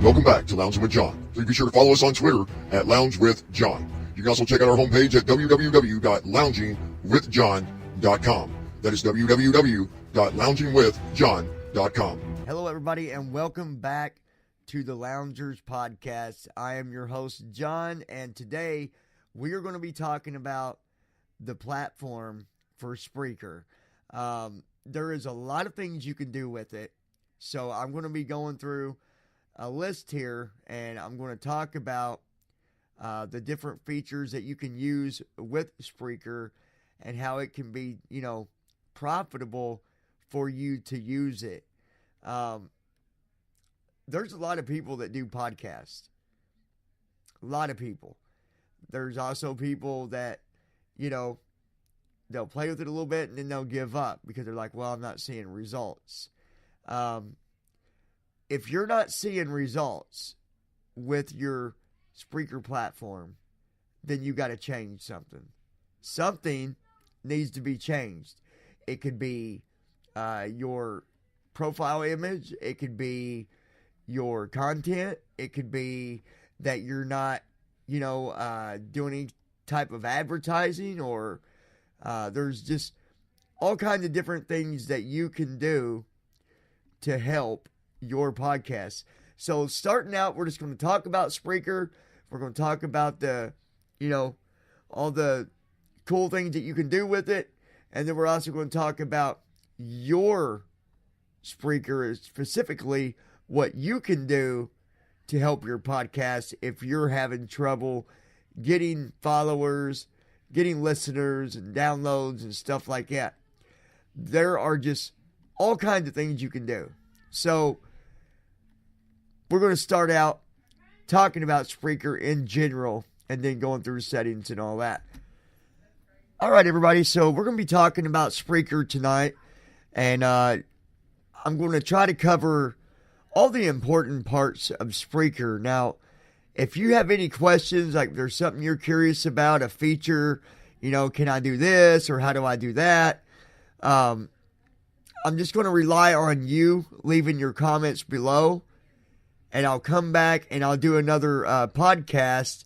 Welcome back to Lounging with John. Please be sure to follow us on Twitter at Lounge with John. You can also check out our homepage at www.loungingwithjohn.com. That is www.loungingwithjohn.com. Hello, everybody, and welcome back to the Loungers Podcast. I am your host, John, and today we are going to be talking about the platform for Spreaker. There is a lot of things you can do with it, so I'm going to be going through a list here, and I'm going to talk about the different features that you can use with Spreaker and how it can be, profitable for you to use it. There's a lot of people that do podcasts. A lot of people. There's also people that, they'll play with it a little bit and then they'll give up because they're like, well, I'm not seeing results. If you're not seeing results with your Spreaker platform, then you got to change something. Something needs to be changed. It could be your profile image. It could be your content. It could be that you're not, doing any type of advertising, or there's just all kinds of different things that you can do to help your podcast. So starting out, we're just going to talk about Spreaker. We're going to talk about the, all the cool things that you can do with it. And then we're also going to talk about your Spreaker, specifically what you can do to help your podcast if you're having trouble getting followers, getting listeners and downloads and stuff like that. There are just all kinds of things you can do. So we're going to start out talking about Spreaker in general and then going through settings and all that. All right, everybody. So we're going to be talking about Spreaker tonight. And I'm going to try to cover all the important parts of Spreaker. Now, if you have any questions, like there's something you're curious about, a feature, can I do this or how do I do that? I'm just going to rely on you leaving your comments below. And I'll come back and I'll do another podcast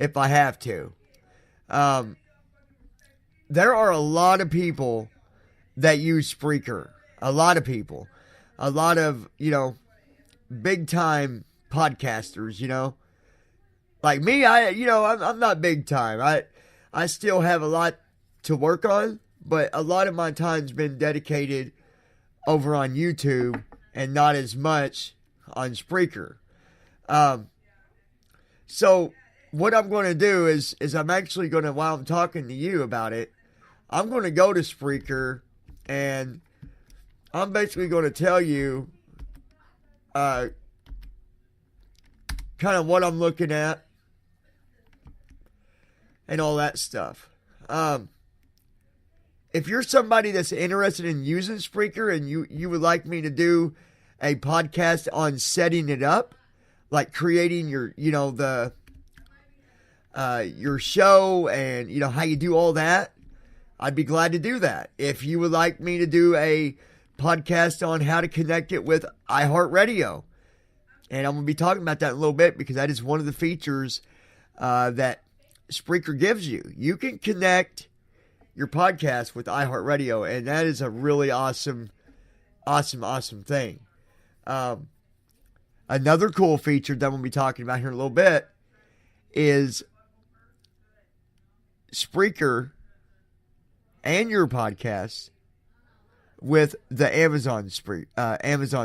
if I have to. There are a lot of people that use Spreaker. A lot of people. A lot of, big time podcasters, Like me, I'm not big time. I still have a lot to work on, but a lot of my time's been dedicated over on YouTube and not as much on Spreaker. So what I'm going to do is I'm actually going to, while I'm talking to you about it, I'm going to go to Spreaker and I'm basically going to tell you kind of what I'm looking at and all that stuff. If you're somebody that's interested in using Spreaker and you would like me to do a podcast on setting it up, like creating your, your show and, how you do all that, I'd be glad to do that. If you would like me to do a podcast on how to connect it with iHeartRadio, and I'm going to be talking about that in a little bit because that is one of the features that Spreaker gives you. You can connect your podcast with iHeartRadio, and that is a really awesome thing. Another cool feature that I'm going to be talking about here in a little bit is Spreaker and your podcast with the Amazon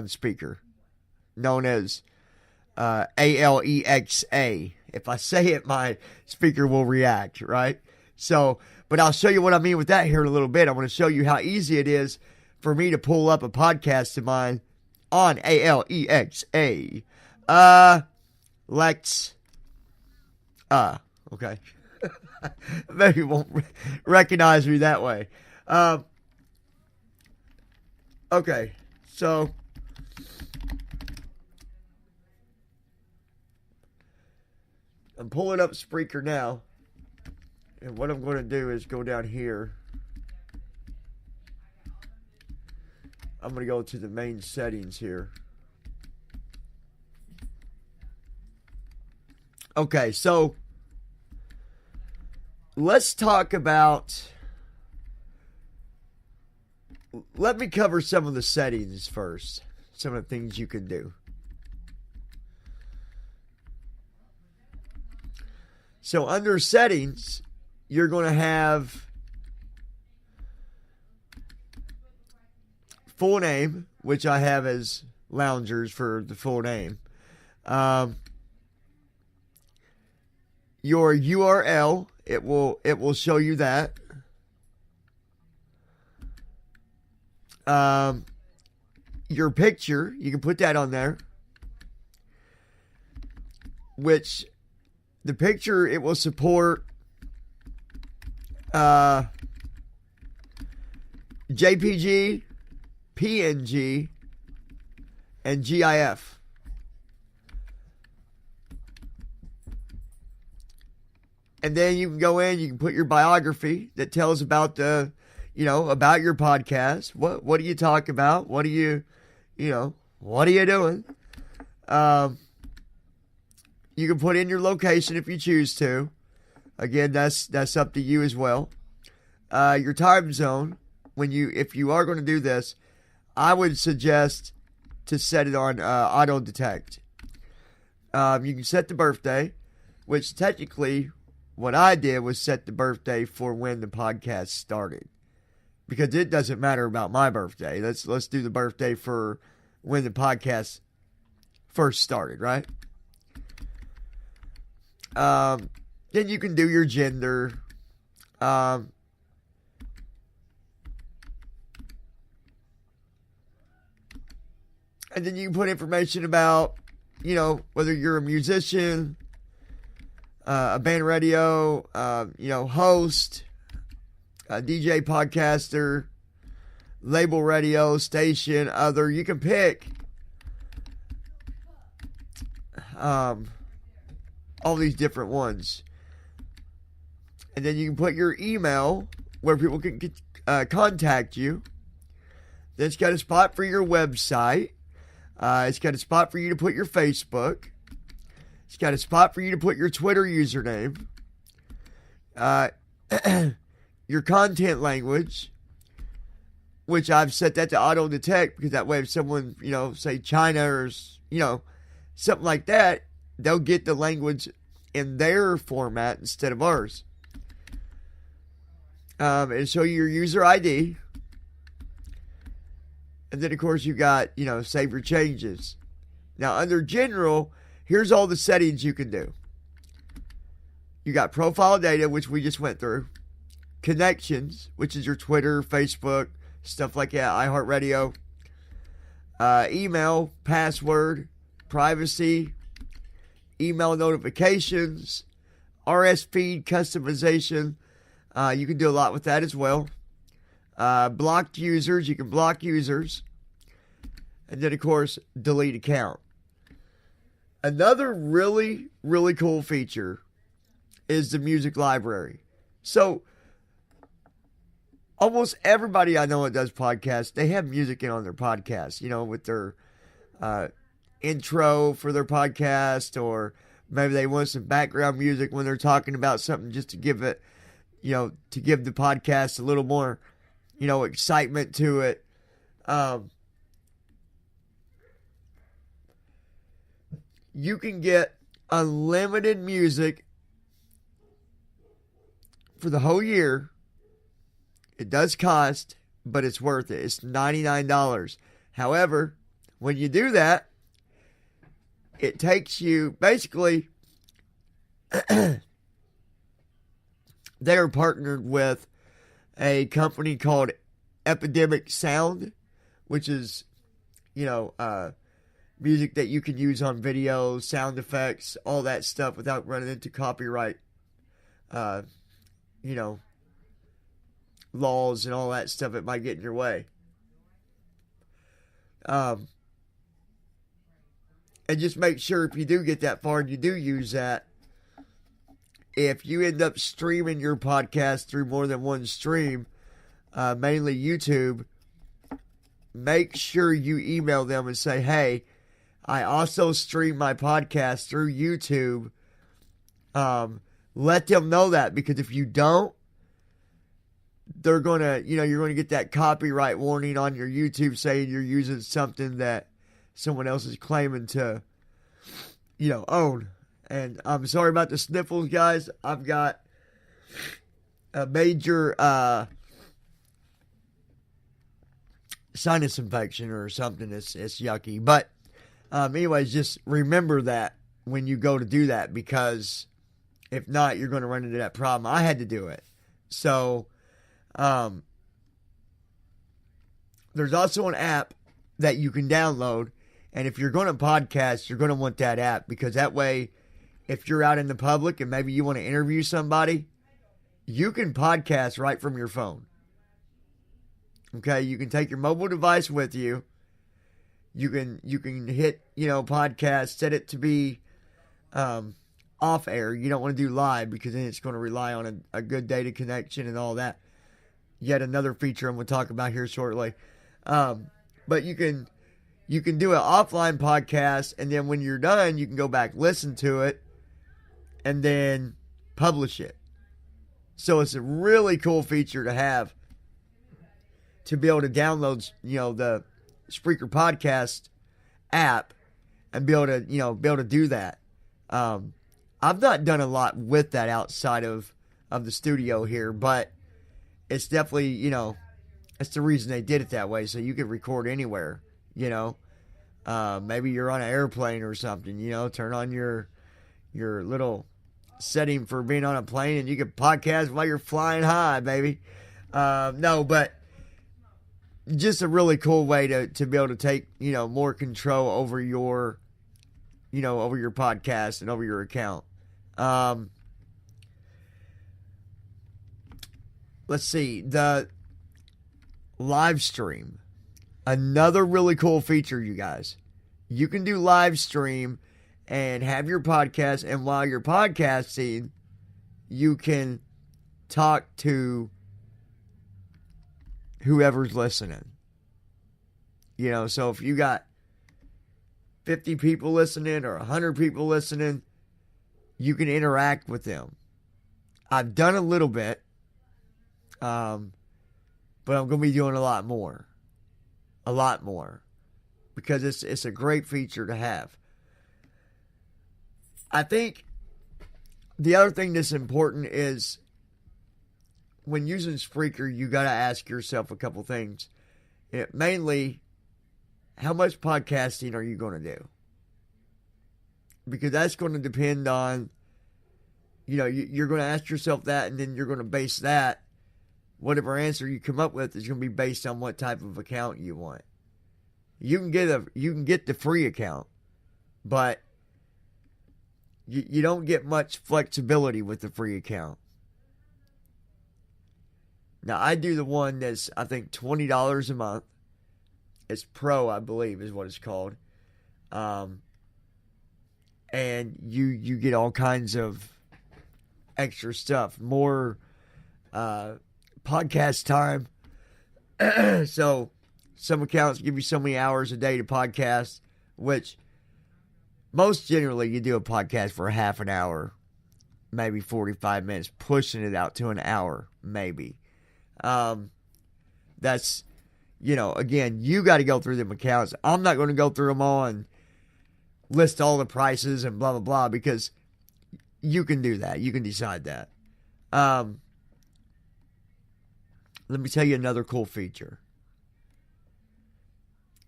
speaker, known as Alexa. If I say it, my speaker will react, right? So, but I'll show you what I mean with that here in a little bit. I want to show you how easy it is for me to pull up a podcast of mine on Alexa. Okay. Maybe you won't recognize me that way. Okay, so I'm pulling up Spreaker now, and what I'm going to do is go down here. I'm going to go to the main settings here. Okay, so let's talk about. Let me cover some of the settings first. Some of the things you can do. So under settings, you're going to have full name, which I have as Loungers for the full name. Your URL, it will show you that. Your picture, you can put that on there. Which the picture, it will support JPG, PNG, and GIF. And then you can go in, you can put your biography that tells about the, about your podcast. What do you talk about? What do you doing? You can put in your location if you choose to. Again, that's up to you as well. Your time zone, if you are going to do this, I would suggest to set it on auto detect. You can set the birthday, which technically what I did was set the birthday for when the podcast started, because it doesn't matter about my birthday. Let's do the birthday for when the podcast first started, right? Then you can do your gender. And then you can put information about, whether you're a musician, a band radio, host, a DJ, podcaster, label radio, station, other. You can pick all these different ones. And then you can put your email where people can contact you. Then it's got a spot for your website. It's got a spot for you to put your Facebook. It's got a spot for you to put your Twitter username. Your content language, which I've set that to auto detect, because that way if someone, say China or, something like that, they'll get the language in their format instead of ours. And show you your user ID. And then, of course, you got, save your changes. Now, under general, here's all the settings you can do. You got profile data, which we just went through. Connections, which is your Twitter, Facebook, stuff like that, iHeartRadio. Email, password, privacy, email notifications, RS feed customization. You can do a lot with that as well. Blocked users, you can block users. And then, of course, delete account. Another really, really cool feature is the music library. So, almost everybody I know that does podcasts, they have music in on their podcast, with their intro for their podcast, or maybe they want some background music when they're talking about something, just to give it, to give the podcast a little more, excitement to it. You can get unlimited music for the whole year. It does cost, but it's worth it. It's $99. However, when you do that, it takes you, basically, they are partnered with a company called Epidemic Sound, which is, music that you can use on videos, sound effects, all that stuff without running into copyright, laws and all that stuff that might get in your way. And just make sure, if you do get that far and you do use that, if you end up streaming your podcast through more than one stream, mainly YouTube, make sure you email them and say, hey, I also stream my podcast through YouTube. Let them know that, because if you don't, they're going to, you're going to get that copyright warning on your YouTube saying you're using something that someone else is claiming to, own. And I'm sorry about the sniffles, guys. I've got a major sinus infection or something. It's yucky. But anyways, just remember that when you go to do that, because if not, you're going to run into that problem. I had to do it. So there's also an app that you can download. And if you're going to podcast, you're going to want that app, because that way, if you're out in the public and maybe you want to interview somebody, you can podcast right from your phone. Okay, you can take your mobile device with you. You can hit, podcast, set it to be off air. You don't want to do live, because then it's going to rely on a good data connection and all that. Yet another feature I'm going to talk about here shortly. But you can do an offline podcast, and then when you're done, you can go back, listen to it, and then publish it. So it's a really cool feature to have, to be able to download, the Spreaker podcast app and be able to do that. I've not done a lot with that outside of the studio here, but it's definitely, it's the reason they did it that way, so you can record anywhere, maybe you're on an airplane or something, turn on your little setting for being on a plane, and you can podcast while you're flying high, baby. No, but just a really cool way to be able to take, more control over your, over your podcast and over your account. Let's see, the live stream. Another really cool feature, you guys. You can do live stream and have your podcast, and while you're podcasting, you can talk to whoever's listening. So if you got 50 people listening or 100 people listening, you can interact with them. I've done a little bit, but I'm going to be doing a lot more. Because it's a great feature to have. I think the other thing that's important is, when using Spreaker, you got to ask yourself a couple things. Mainly, how much podcasting are you going to do? Because that's going to depend on, you're going to ask yourself that, and then you're going to base that, whatever answer you come up with is going to be based on what type of account you want. You can get the free account, but you don't get much flexibility with the free account. Now, I do the one that's, I think, $20 a month. It's Pro, I believe, is what it's called. And you get all kinds of extra stuff. More podcast time. So, some accounts give you so many hours a day to podcast, which most generally you do a podcast for half an hour, maybe 45 minutes, pushing it out to an hour, maybe. That's, again, you got to go through them accounts. I'm not going to go through them all and list all the prices and blah, blah, blah, because you can do that. You can decide that. Let me tell you another cool feature.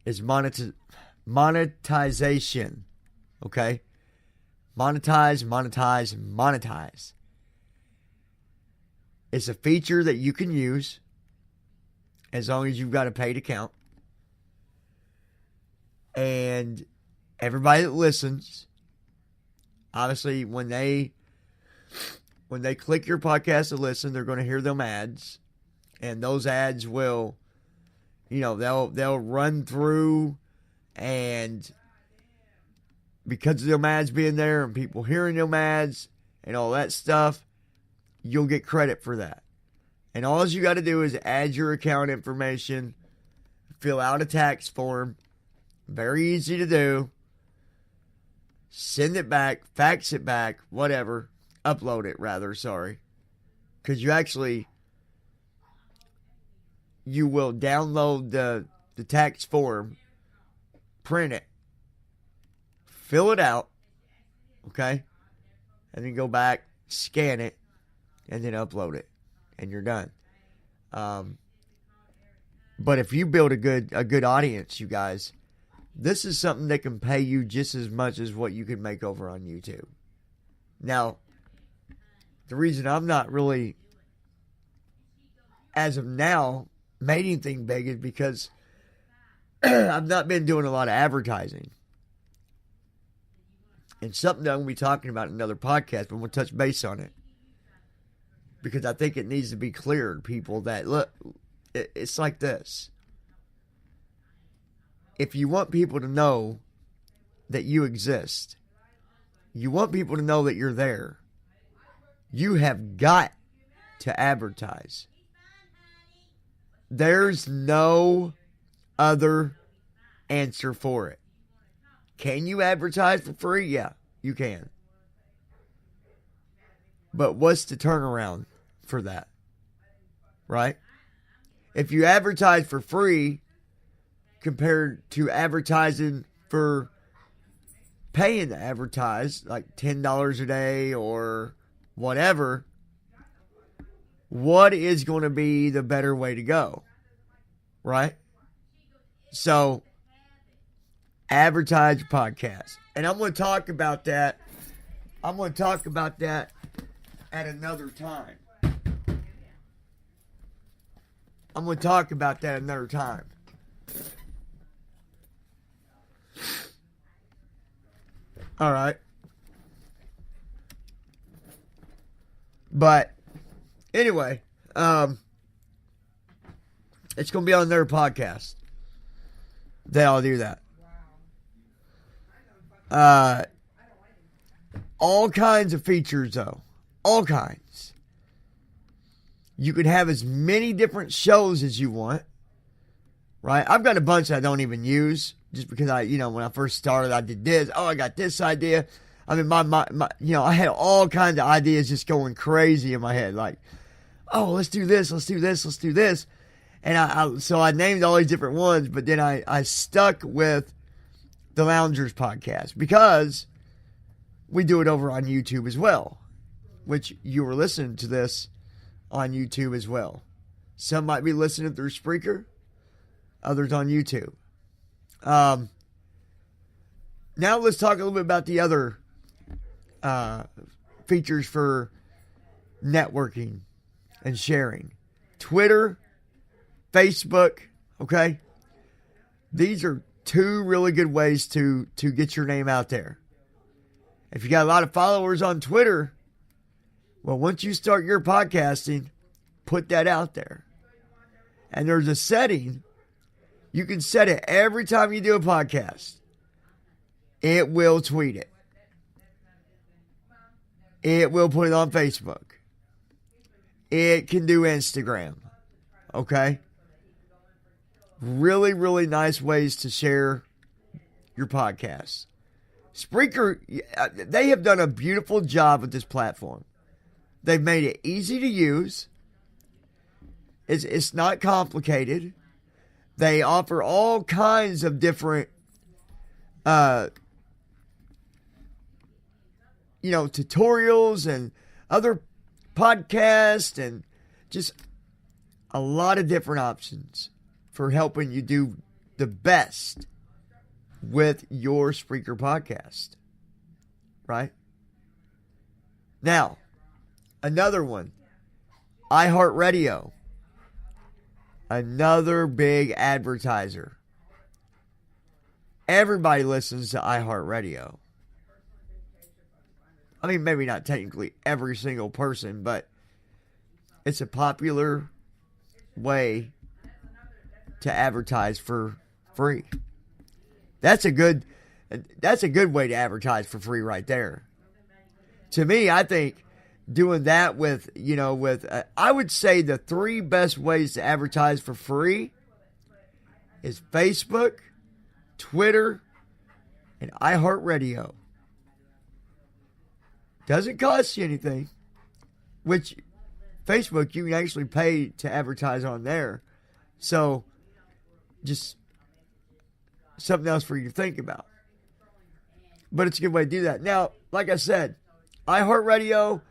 Is monetization. Okay? Monetize. It's a feature that you can use as long as you've got a paid account. And everybody that listens, obviously, when they click your podcast to listen, they're going to hear them ads. And those ads will, they'll run through, and because of them ads being there and people hearing them ads and all that stuff, you'll get credit for that. And all you got to do is add your account information, fill out a tax form, very easy to do, send it back, fax it back, whatever, upload it rather, sorry. Because you will download the tax form, print it, fill it out, okay? And then go back, scan it, and then upload it. And you're done. But if you build a good audience, you guys, this is something that can pay you just as much as what you can make over on YouTube. Now, the reason I'm not really, as of now, made anything big is because I've not been doing a lot of advertising. And something that I'm going to be talking about in another podcast, but we'll touch base on it. Because I think it needs to be clear to people that, look, it's like this. If you want people to know that you exist, you want people to know that you're there, you have got to advertise. There's no other answer for it. Can you advertise for free? Yeah, you can. But what's the turnaround for that? Right? If you advertise for free compared to advertising for paying to advertise, like $10 a day or whatever, what is going to be the better way to go? Right? So, advertise your podcast. And I'm going to talk about that. I'm going to talk about that at another time. I'm going to talk about that another time. All right. But anyway, it's going to be on their podcast. They'll do that. All kinds of features, though. All kinds. You can have as many different shows as you want. Right? I've got a bunch I don't even use. Just because when I first started, I did this. Oh, I got this idea. I mean, my I had all kinds of ideas just going crazy in my head. Like, oh, let's do this, let's do this, let's do this. And so I named all these different ones, but then I stuck with the Loungers podcast because we do it over on YouTube as well, which you were listening to this on YouTube as well. Some might be listening through Spreaker, others on YouTube. Now let's talk a little bit about the other features for networking and sharing. Twitter, Facebook, okay? These are two really good ways to get your name out there. If you got a lot of followers on Twitter, well, once you start your podcasting, put that out there. And there's a setting. You can set it every time you do a podcast. It will tweet it. It will put it on Facebook. It can do Instagram. Okay? Really, really nice ways to share your podcast. Spreaker, they have done a beautiful job with this platform. They've made it easy to use. It's not complicated. They offer all kinds of different, tutorials and other podcasts and just a lot of different options for helping you do the best with your Spreaker podcast. Right? Now, another one, iHeartRadio. Another big advertiser. Everybody listens to iHeartRadio. I mean, maybe not technically every single person, but it's a popular way to advertise for free. That's a good way to advertise for free right there. To me, I think doing that with I would say the three best ways to advertise for free is Facebook, Twitter, and iHeartRadio. Doesn't cost you anything. Which, Facebook, you can actually pay to advertise on there. So, just something else for you to think about. But it's a good way to do that. Now, like I said, iHeartRadio,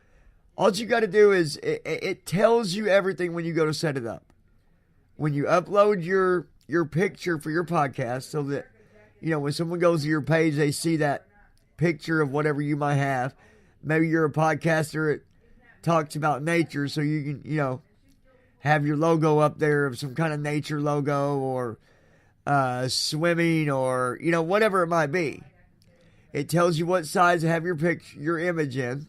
all you got to do is, it tells you everything when you go to set it up. When you upload your picture for your podcast, so that, when someone goes to your page, they see that picture of whatever you might have. Maybe you're a podcaster that talks about nature, so you can, have your logo up there of some kind of nature logo, or swimming, or, whatever it might be. It tells you what size to have your image in.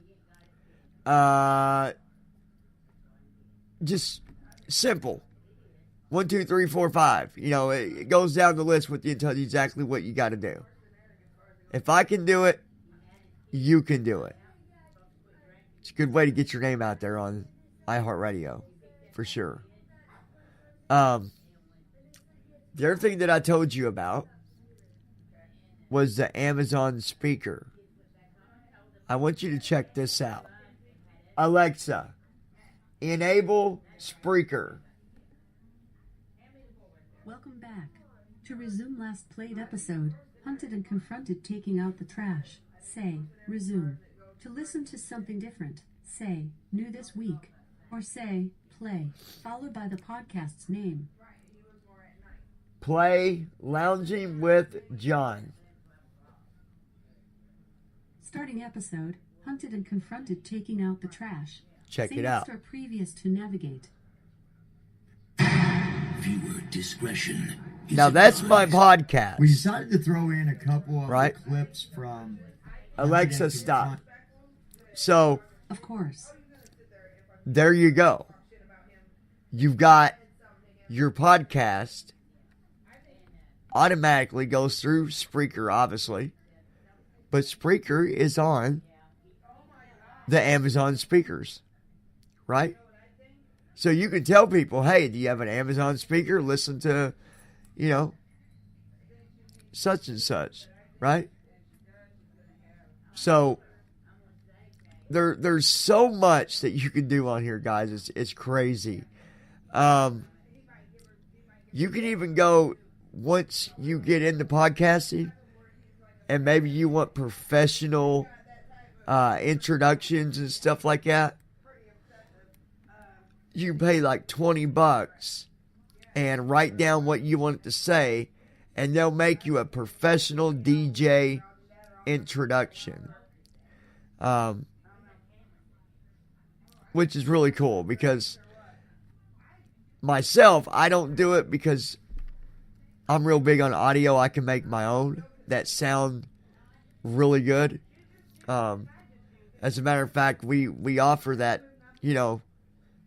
Just simple. 1, 2, 3, 4, 5. It goes down the list with you and tells you exactly what you got to do. If I can do it, you can do it. It's a good way to get your name out there on iHeartRadio, for sure. The other thing that I told you about was the Amazon Spreaker. I want you to check this out. Alexa, enable Spreaker. Welcome back. To resume last played episode, Hunted and Confronted taking out the trash, say, resume. To listen to something different, say, new this week. Or say, play, followed by the podcast's name. Play Lounging with John. Starting episode, Hunted and Confronted taking out the trash. Check it out. Say next or previous to navigate. Viewer discretion. Now that's my podcast. We decided to throw in a couple of Right. the clips from Alexa, stop. So, Of course. there you go. You've got your podcast automatically goes through Spreaker, obviously. But Spreaker is on the Amazon speakers, right? So you can tell people, hey, do you have an Amazon speaker? Listen to, such and such, right? So there's so much that you can do on here, guys. It's crazy. You can even go, once you get into podcasting, and maybe you want professional introductions and stuff like that, you can pay like $20 and write down what you want it to say, and they'll make you a professional DJ introduction. Which is really cool, because myself, I don't do it because I'm real big on audio. I can make my own that sound really good. As a matter of fact, we offer that,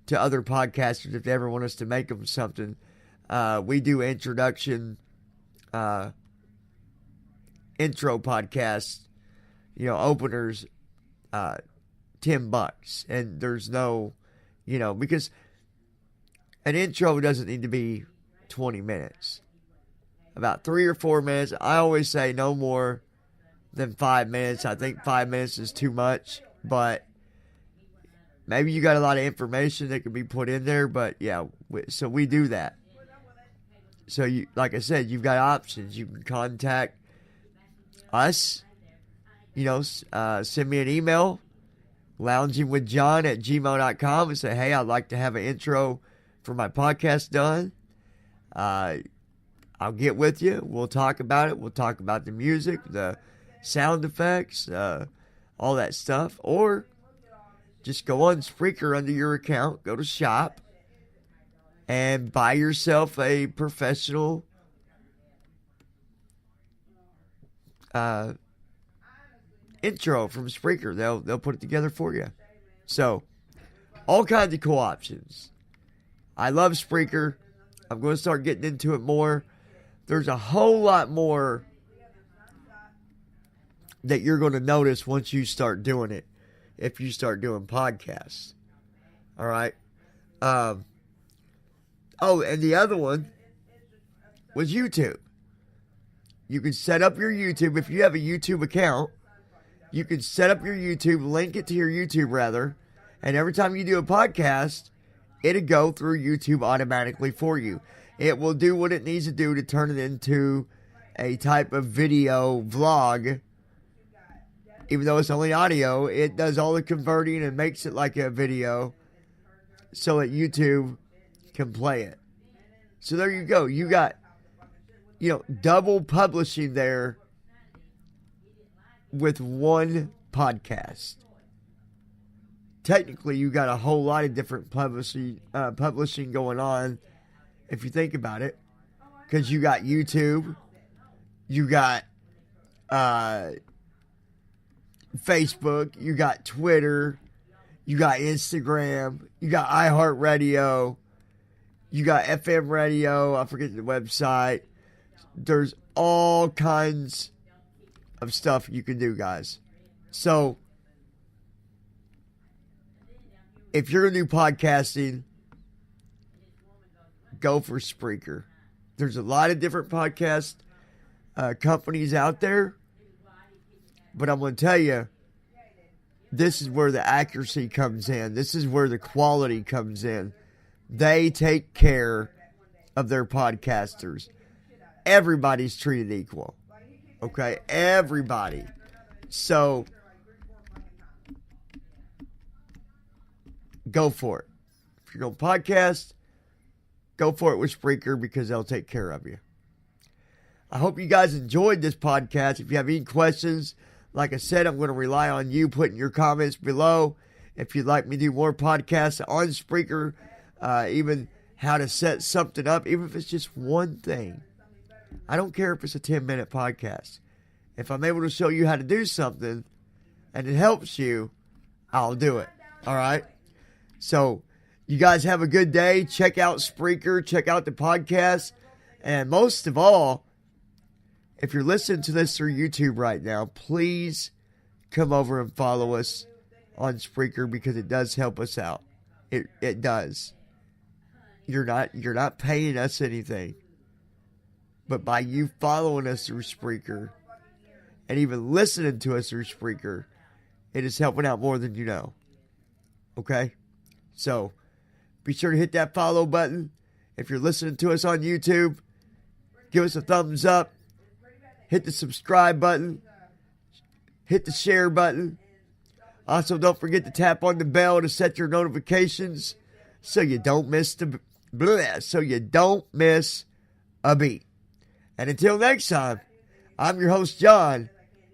to other podcasters if they ever want us to make them something. We do introduction, intro podcasts, openers, $10, and there's no, because an intro doesn't need to be 20 minutes. About 3 or 4 minutes. I always say no more than 5 minutes. I think 5 minutes is too much, but maybe you got a lot of information that can be put in there, but yeah, so we do that. So you, like I said, you've got options. You can contact us, send me an email, loungingwithjohn@gmail.com, and say, hey, I'd like to have an intro for my podcast done. I'll get with you. We'll talk about it. We'll talk about the music, the sound effects, all that stuff. Or just go on Spreaker under your account, go to shop, and buy yourself a professional intro from Spreaker. They'll put it together for you. So, all kinds of cool options. I love Spreaker. I'm going to start getting into it more. There's a whole lot more that you're going to notice once you start doing it, if you start doing podcasts. All right? And the other one was YouTube. You can set up your YouTube. If you have a YouTube account, You can set up your YouTube, link it to your YouTube rather, and every time you do a podcast, it'll go through YouTube automatically for you. It will do what it needs to do to turn it into a type of video vlog. Even though it's only audio, it does all the converting and makes it like a video so that YouTube can play it. So there you go. You got, double publishing there with one podcast. Technically, you got a whole lot of different publishing going on if you think about it. Because you got YouTube, you got Facebook, you got Twitter, you got Instagram, you got iHeartRadio, you got FM radio, I forget the website. There's all kinds of stuff you can do, guys. So, if you're new podcasting, go for Spreaker. There's a lot of different podcast companies out there. But I'm going to tell you, this is where the accuracy comes in. This is where the quality comes in. They take care of their podcasters. Everybody's treated equal. Okay? Everybody. So, go for it. If you're going to podcast, go for it with Spreaker because they'll take care of you. I hope you guys enjoyed this podcast. If you have any questions, like I said, I'm going to rely on you putting your comments below. If you'd like me to do more podcasts on Spreaker, even how to set something up, even if it's just one thing. I don't care if it's a 10-minute podcast. If I'm able to show you how to do something and it helps you, I'll do it. All right? So, you guys have a good day. Check out Spreaker. Check out the podcast. And most of all, if you're listening to this through YouTube right now, please come over and follow us on Spreaker because it does help us out. It does. You're not paying us anything. But by you following us through Spreaker and even listening to us through Spreaker, it is helping out more than you know. Okay? So, be sure to hit that follow button. If you're listening to us on YouTube, give us a thumbs up. Hit the subscribe button. Hit the share button. Also, don't forget to tap on the bell to set your notifications so you don't miss a beat. And until next time, I'm your host, John,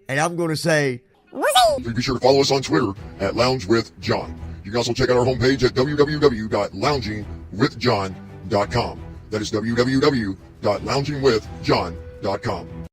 and I'm going to say, Please be sure to follow us on Twitter at Lounge with John. You can also check out our homepage at www.loungingwithjohn.com. That is www.loungingwithjohn.com.